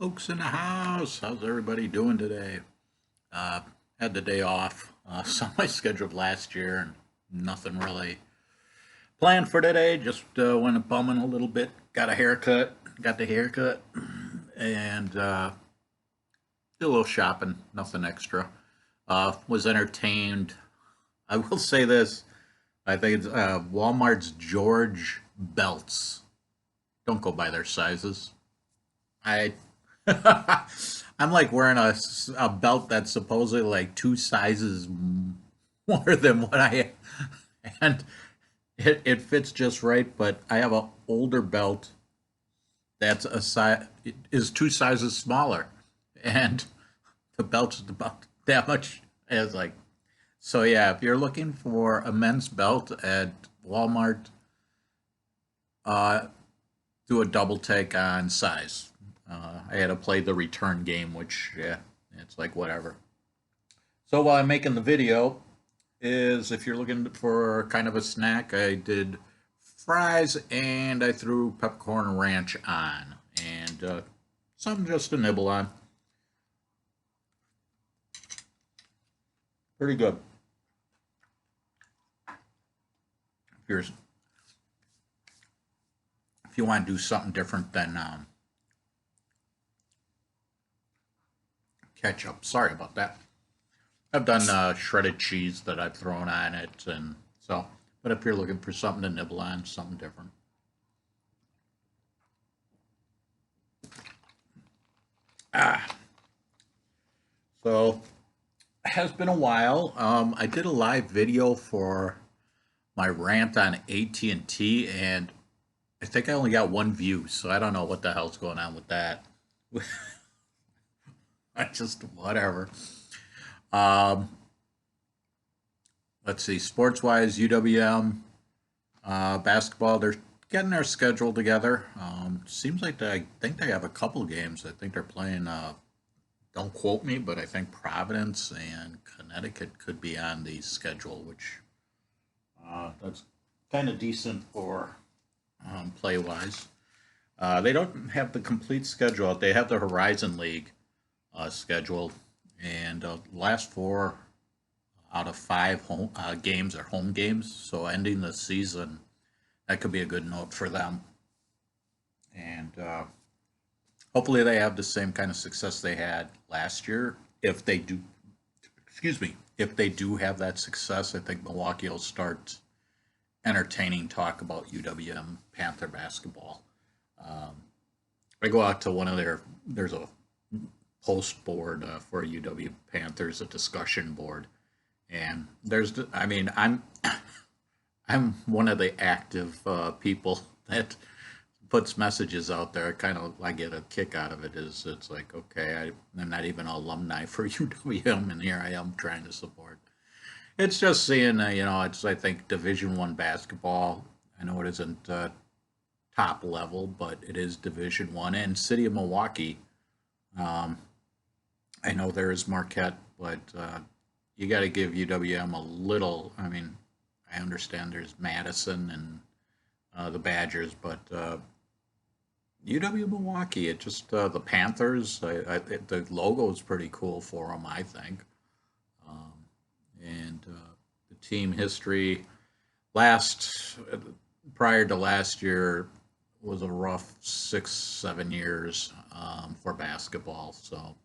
Folks in the house, how's everybody doing today? Uh, had the day off. Saw my schedule last year and nothing really planned for today. Just went bumming a little bit. Got a haircut. Got the haircut and did a little shopping. Nothing extra. Was entertained. I will say this. I think it's Walmart's George belts. Don't go by their sizes. I I'm like wearing a belt that's supposedly like two sizes more than what I and it fits just right, but I have an older belt that's a size is two sizes smaller, and the belt's about that much. As like so, yeah. If you're looking for a men's belt at Walmart, uh, do a double take on size. I had to play the return game, which yeah, it's like whatever. So while I'm making the video, is if you're looking for kind of a snack, I did fries and I threw peppercorn ranch on, and something just to nibble on. Pretty good. If you're if you want to do something different than ketchup, sorry about that. I've done shredded cheese that I've thrown on it, and so. But if you're looking for something to nibble on, something different. Ah, so it has been a while. I did a live video for my rant on AT&T, and I think I only got one view, so I don't know what the hell's going on with that. I just whatever. Um, let's see, sports wise, UWM basketball. They're getting their schedule together. Seems like I think they have a couple games. I think they're playing. Don't quote me, but I think Providence and Connecticut could be on the schedule, which that's kind of decent for play wise. They don't have the complete schedule. They have the Horizon League schedule, and last four out of five games are home games. So ending the season, that could be a good note for them. And hopefully they have the same kind of success they had last year. If they do, excuse me, if they do have that success, I think Milwaukee will start entertaining talk about UWM Panther basketball. Um, I go out to one of there's a post board for UW Panthers, a discussion board, and I mean, I'm one of the active people that puts messages out there. Kind of, I get a kick out of it. Is it's like, okay, I'm not even an alumni for UWM, and here I am trying to support. It's just seeing, it's I think Division 1 basketball. I know it isn't top level, but it is Division 1, and City of Milwaukee. Um, I know there is Marquette, but you got to give UWM a little. I mean, I understand there's Madison and the Badgers, but UW Milwaukee, it just the Panthers. The logo is pretty cool for them, I think. Um, and the team history last prior to last year was a rough 6 7 years for basketball. So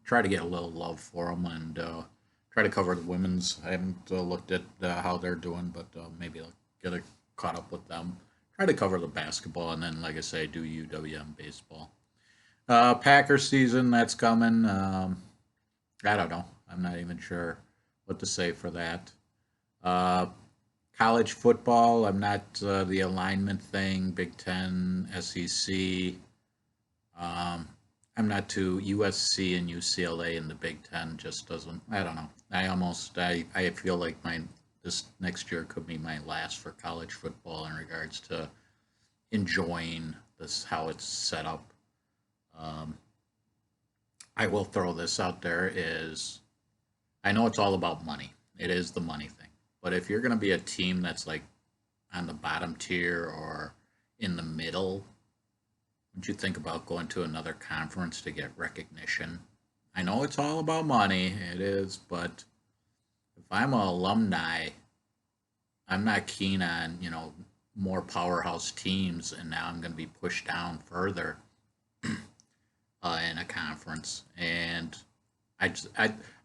try to get a little love for them and try to cover the women's. I haven't looked at how they're doing, but maybe I'll caught up with them. Try to cover the basketball, and then, like I say, do UWM baseball. Packers season that's coming. I don't know. I'm not even sure what to say for that. Uh, College football. I'm not the alignment thing. Big Ten, SEC. Um, I'm not too USC and UCLA in the Big Ten. Just doesn't. I don't know. I feel like my this next year could be my last for college football in regards to enjoying this how it's set up. Um, I will throw this out there is I know it's all about money. It is the money thing. But if you're going to be a team that's like on the bottom tier or in the middle, Would you think about going to another conference to get recognition? I know it's all about money, it is, but if I'm an alumni, I'm not keen on, more powerhouse teams, and now I'm going to be pushed down further in a conference. And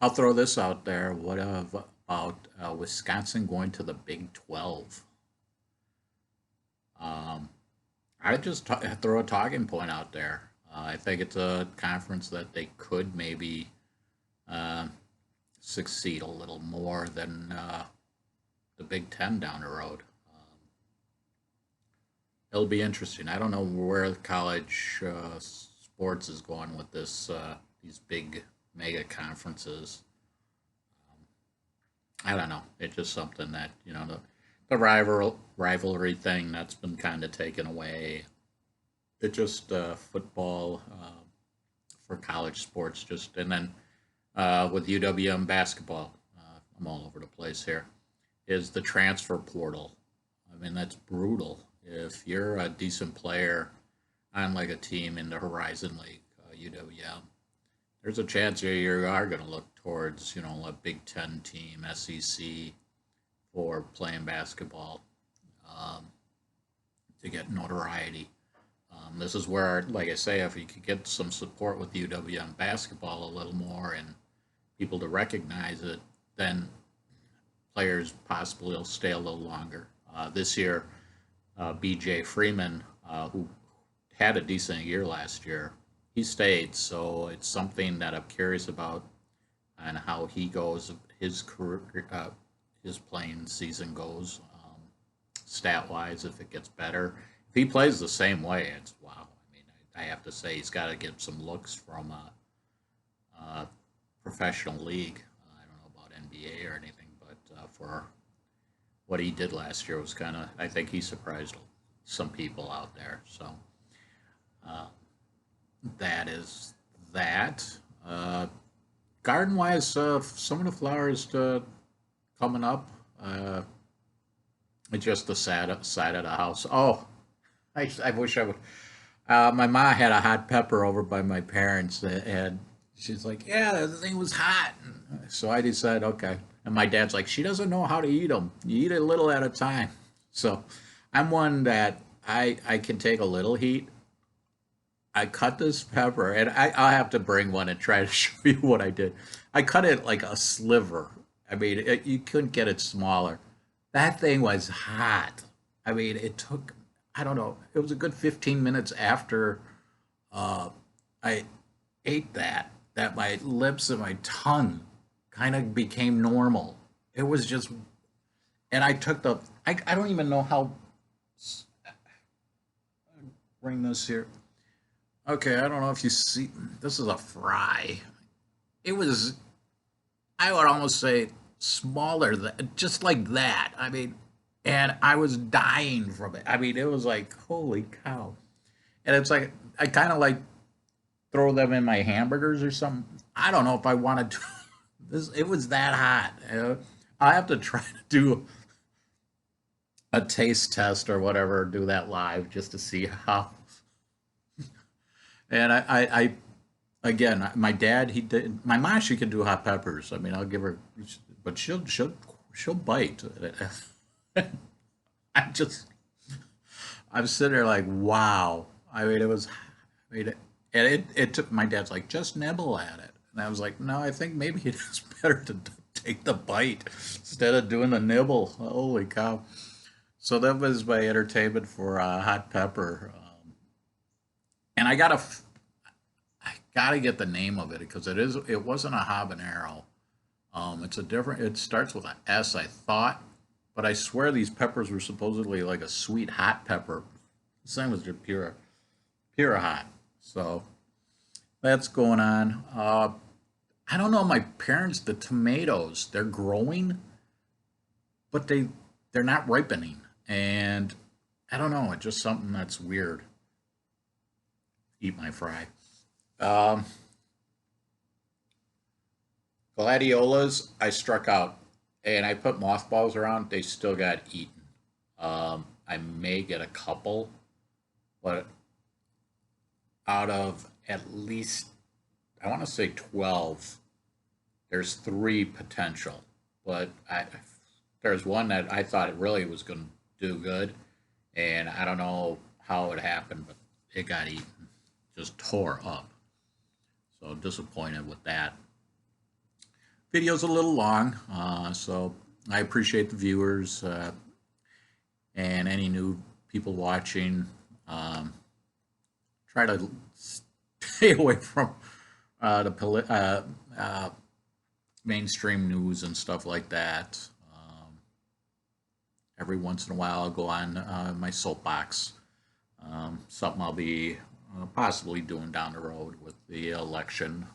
I'll throw this out there. What about Wisconsin going to the Big 12? Um, I just throw a talking point out there. I think it's a conference that they could maybe uh, succeed a little more than the Big Ten down the road. It'll be interesting. I don't know where college sports is going with this these big mega conferences. I don't know. It's just something that the rivalry thing that's been kind of taken away. It just football for college sports just and then with UWM basketball. I'm all over the place here. Is the transfer portal. I mean, that's brutal. If you're a decent player on like a team in the Horizon League, UWM, there's a chance you are going to look towards, a Big Ten team, SEC, for playing basketball um, to get notoriety. This is where, like I say, if you could get some support with UWM basketball a little more and people to recognize it, then players possibly will stay a little longer. This year, BJ Freeman, who had a decent year last year, he stayed. So it's something that I'm curious about and how he goes, his career, his playing season goes, stat wise, if it gets better. If he plays the same way, it's wow. I mean, I have to say he's got to get some looks from a professional league. I don't know about NBA or anything, but for what he did last year was kind of, I think he surprised some people out there. So uh, that is that. Uh, Garden wise, some of the flowers coming up. It's just the side of the house. Oh, I wish I would. My mom had a hot pepper over by my parents, and she's like, "Yeah, the thing was hot." So I decided, okay. And my dad's like, "She doesn't know how to eat them. You eat a little at a time." So I'm one that I can take a little heat. I cut this pepper, and I'll have to bring one and try to show you what I did. I cut it like a sliver. I mean, you couldn't get it smaller. That thing was hot. I mean, it took, I don't know, it was a good 15 minutes after uh, I ate that my lips and my tongue kind of became normal. It was just, and I took I don't even know how, bring this here. Okay, I don't know if you see, this is a fry. It was, I would almost say smaller than, just like that. I mean, and I was dying from it. I mean, it was like, holy cow. And it's like, I kind of like throw them in my hamburgers or something. I don't know if I wanted to. This, it was that hot. I have to try to do a taste test or whatever, do that live just to see how. And I again, my dad, he did. My mom, she can do hot peppers. I mean, I'll give her, but she'll bite. I'm just, I'm sitting there like, wow. I mean, it was, I mean, and it took, my dad's like, just nibble at it. And I was like, no, I think maybe it is better to take the bite instead of doing the nibble. Holy cow. So that was my entertainment for hot pepper. And I gotta get the name of it because it wasn't a habanero. It's a different, it starts with an S, I thought, but I swear these peppers were supposedly like a sweet hot pepper. Same as just pure hot. So that's going on. I don't know. My parents, the tomatoes, they're growing, but they're not ripening, and I don't know. It's just something that's weird. Eat my fry. Um, Gladiolas, I struck out, and I put mothballs around. They still got eaten. I may get a couple, but out of at least, I want to say 12, there's three potential. But there's one that I thought it really was going to do good, and I don't know how it happened, but it got eaten, just tore up. So disappointed with that. Video's a little long, so I appreciate the viewers and any new people watching. Um, Try to stay away from the mainstream news and stuff like that. Every once in a while, I'll go on my soapbox. Something I'll be possibly doing down the road with the election.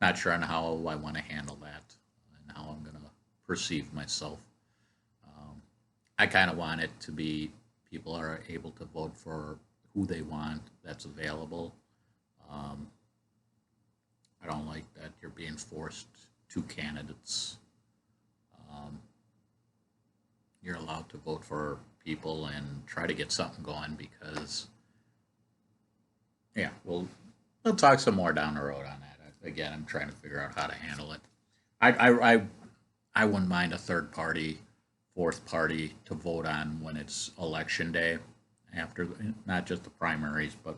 Not sure on how I want to handle that and how I'm going to perceive myself. I kind of want it to be people are able to vote for who they want that's available. Um, I don't like that you're being forced to candidates. Um, you're allowed to vote for people and try to get something going because, yeah, we'll talk some more down the road on that. Again, I'm trying to figure out how to handle it. I I I, I wouldn't mind a third party, fourth party to vote on when it's election day, after not just the primaries, but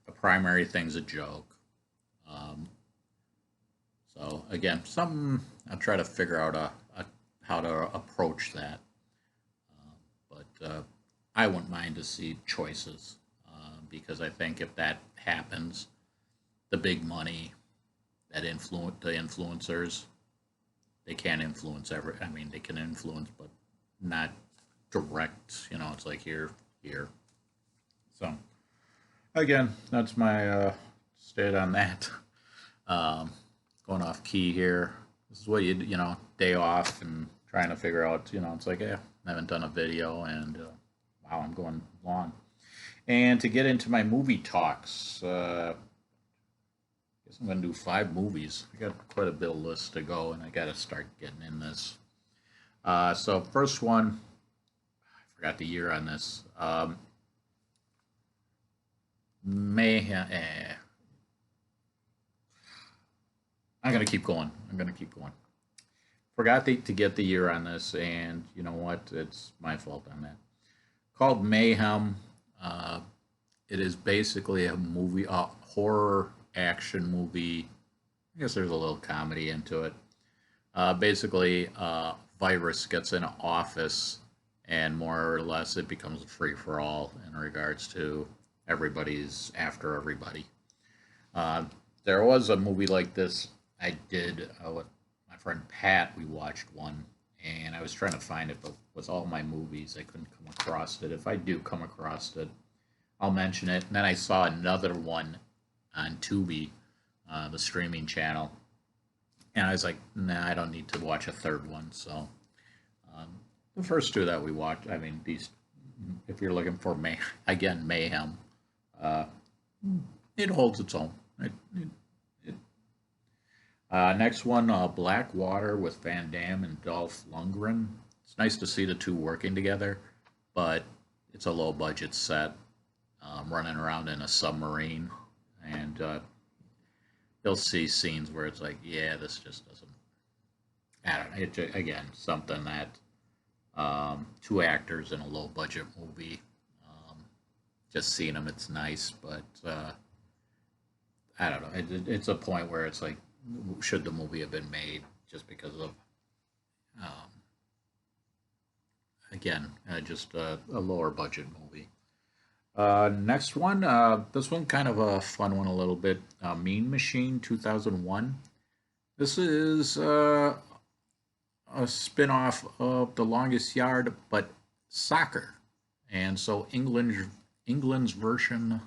the primary thing's a joke. Um, so again, something I'll try to figure out how to approach that. But I wouldn't mind to see choices because I think if that happens, the big money that influence the influencers, they can't influence every. I mean, they can influence, but not direct. It's like here. So again, that's my state on that. Um, Going off key here. This is what day off and trying to figure out. It's like, yeah, I haven't done a video, and wow, I'm going long. And to get into my movie talks, I guess I'm going to do 5 movies. I got quite a bit of list to go, and I got to start getting in this. So first one, I forgot the year on this. Mayhem. I'm gonna keep going. I'm gonna keep going. Forgot to get the year on this, and you know what? It's my fault on that. Called Mayhem. Uh, it is basically a movie, a horror action movie. I guess there's a little comedy into it. Basically, virus gets in an office, and more or less it becomes a free for all in regards to everybody's after everybody. Uh, there was a movie like this I did with my friend Pat. We watched one, and I was trying to find it, but with all my movies, I couldn't come across it. If I do come across it, I'll mention it. And then I saw another one on Tubi, the streaming channel, and I was like, nah, I don't need to watch a third one. So um, the first two that we watched, I mean, these, if you're looking for again mayhem, uh, it holds its own. It Next one, Blackwater with Van Damme and Dolph Lundgren. It's nice to see the two working together, but it's a low budget set, running around in a submarine, and you'll see scenes where it's like, yeah, this just doesn't. I don't know. Again, something that two actors in a low budget movie. Um, just seeing them, it's nice, but I don't know. It's a point where it's like, should the movie have been made just because of, um, again, just a lower budget movie. Next one, this one kind of a fun one a little bit. Mean Machine 2001. This is a spin-off of The Longest Yard, but soccer. And so England's version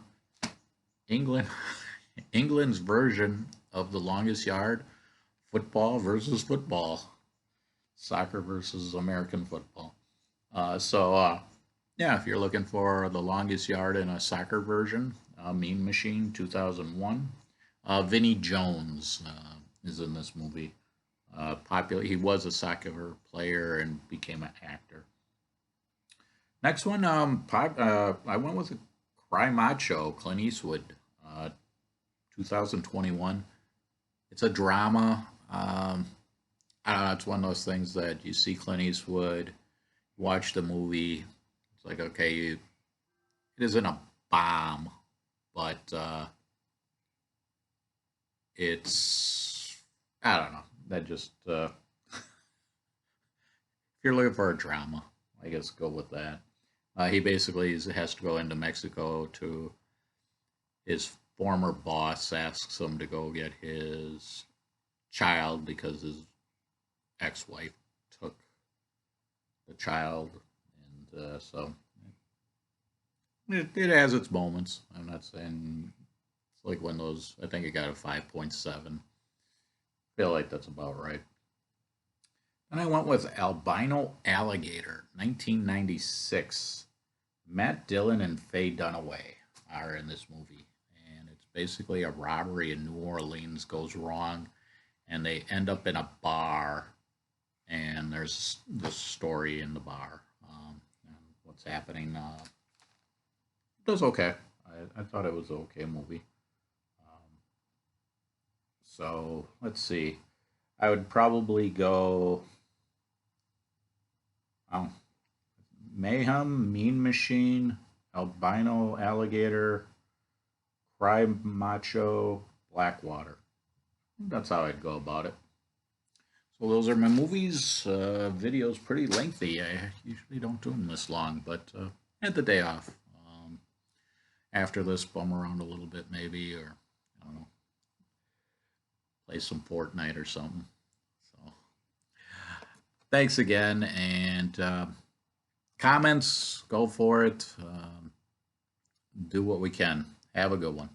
England England's version of The Longest Yard, football versus football, soccer versus American football. Yeah, if you're looking for The Longest Yard in a soccer version, Mean Machine 2001. Vinnie Jones is in this movie. Popular. He was a soccer player and became an actor. Next one, I went with a Cry Macho, Clint Eastwood, 2021. It's a drama. I don't know. It's one of those things that you see Clint Eastwood, watch the movie. It's like, okay, it isn't a bomb, but it's, I don't know. That just, if you're looking for a drama, I guess go with that. He basically has to go into Mexico to his former boss asks him to go get his child because his ex-wife took the child, and so it has its moments. I'm not saying it's like when those. I think it got a 5.7. Feel like that's about right. And I went with Albino Alligator, 1996. Matt Dillon and Faye Dunaway are in this movie, and it's basically a robbery in New Orleans goes wrong, and they end up in a bar, and there's this story in the bar. And what's happening. It was okay. I thought it was an okay movie. Um, so let's see. I would probably go um, Mayhem, Mean Machine, Albino Alligator, Cry Macho, Blackwater. That's how I'd go about it. So those are my movies. Videos pretty lengthy. I usually don't do them this long, but I had the day off. After this, bum around a little bit maybe, or I don't know, play some Fortnite or something. So thanks again, and comments, go for it. Do what we can. Have a good one.